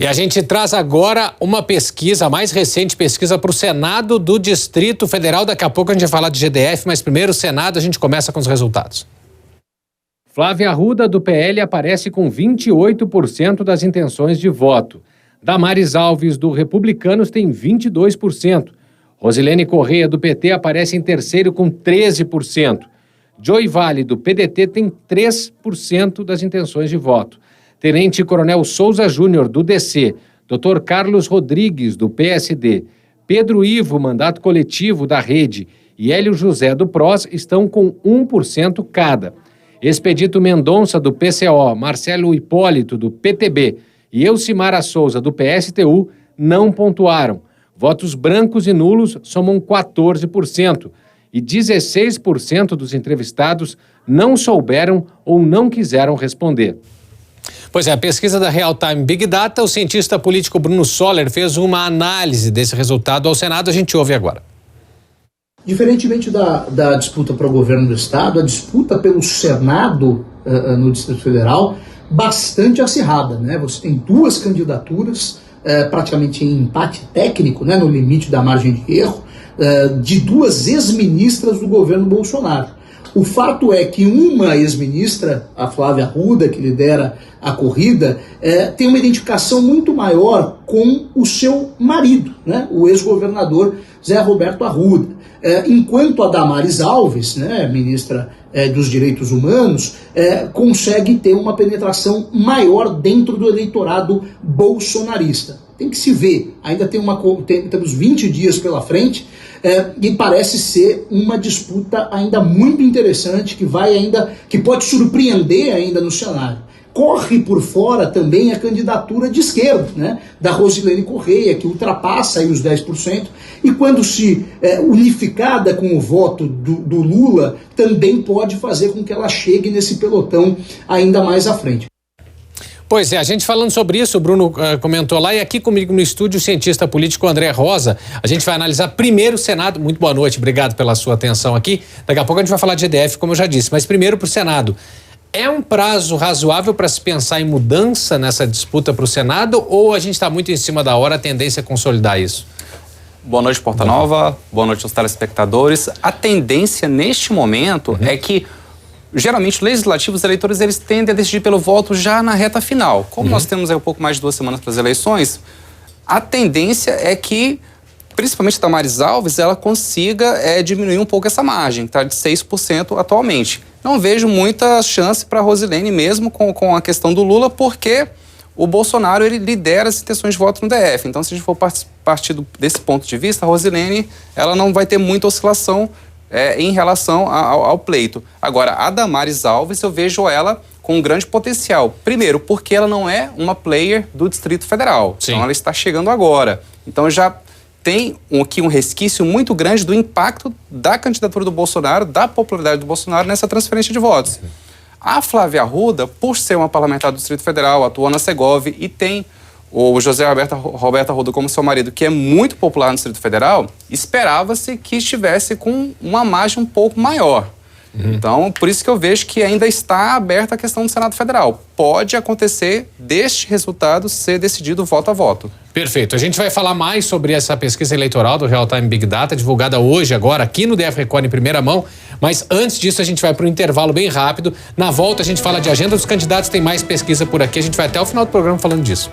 E a gente traz agora uma pesquisa, a mais recente pesquisa para o Senado do Distrito Federal. Daqui a pouco a gente vai falar de GDF, mas primeiro o Senado, a gente começa com os resultados. Flávia Arruda, do PL, aparece com 28% das intenções de voto. Damares Alves, do Republicanos, tem 22%. Rosilene Correia, do PT, aparece em terceiro com 13%. Joy Vale, do PDT, tem 3% das intenções de voto. Tenente Coronel Souza Júnior, do DC, Dr. Carlos Rodrigues, do PSD, Pedro Ivo, mandato coletivo da Rede, e Hélio José, do PROS, estão com 1% cada. Expedito Mendonça, do PCO, Marcelo Hipólito, do PTB, e Elcimara Souza, do PSTU, não pontuaram. Votos brancos e nulos somam 14%, e 16% dos entrevistados não souberam ou não quiseram responder. Pois é, a pesquisa da Real Time Big Data, o cientista político Bruno Soller fez uma análise desse resultado ao Senado, a gente ouve agora. Diferentemente da disputa para o governo do Estado, a disputa pelo Senado no Distrito Federal, bastante acirrada, né? Você tem duas candidaturas, praticamente em empate técnico, né, no limite da margem de erro, de duas ex-ministras do governo Bolsonaro. O fato é que uma ex-ministra, a Flávia Arruda, que lidera a corrida, tem uma identificação muito maior com o seu marido, né, o ex-governador Zé Roberto Arruda. Enquanto a Damares Alves, né, ministra dos Direitos Humanos, consegue ter uma penetração maior dentro do eleitorado bolsonarista. Tem que se ver, ainda temos 20 dias pela frente, e parece ser uma disputa ainda muito interessante, que pode surpreender ainda no cenário. Corre por fora também a candidatura de esquerda, né, da Rosilene Correia, que ultrapassa aí os 10%, e quando se unificada com o voto do Lula, também pode fazer com que ela chegue nesse pelotão ainda mais à frente. Pois é, a gente falando sobre isso, o Bruno comentou lá, e aqui comigo no estúdio o cientista político André Rosa. A gente vai analisar primeiro o Senado. Muito boa noite, obrigado pela sua atenção aqui. Daqui a pouco a gente vai falar de GDF, como eu já disse, mas primeiro para o Senado. É um prazo razoável para se pensar em mudança nessa disputa para o Senado, ou a gente está muito em cima da hora, a tendência é consolidar isso? Boa noite, Porta Nova. Boa noite aos telespectadores. A tendência neste momento é que geralmente, legislativos, os eleitores eles tendem a decidir pelo voto já na reta final. Como nós temos aí um pouco mais de 2 semanas para as eleições, a tendência é que, principalmente a Damares Alves, ela consiga diminuir um pouco essa margem, que está de 6% atualmente. Não vejo muita chance para a Rosilene mesmo com a questão do Lula, porque o Bolsonaro ele lidera as intenções de voto no DF. Então, se a gente for partir desse ponto de vista, a Rosilene ela não vai ter muita oscilação em relação ao pleito. Agora, a Damares Alves, eu vejo ela com um grande potencial. Primeiro, porque ela não é uma player do Distrito Federal. Sim. Então, ela está chegando agora. Então, já tem aqui um resquício muito grande do impacto da candidatura do Bolsonaro, da popularidade do Bolsonaro nessa transferência de votos. A Flávia Arruda, por ser uma parlamentar do Distrito Federal, atuou na Segov e tem o José Roberto Arruda como seu marido, que é muito popular no Distrito Federal, esperava-se que estivesse com uma margem um pouco maior. Então, por isso que eu vejo que ainda está aberta a questão do Senado Federal. Pode acontecer deste resultado ser decidido voto a voto. Perfeito. A gente vai falar mais sobre essa pesquisa eleitoral do Real Time Big Data, divulgada hoje, agora, aqui no DF Record em primeira mão. Mas antes disso, a gente vai para um intervalo bem rápido. Na volta, a gente fala de agenda dos candidatos, tem mais pesquisa por aqui. A gente vai até o final do programa falando disso.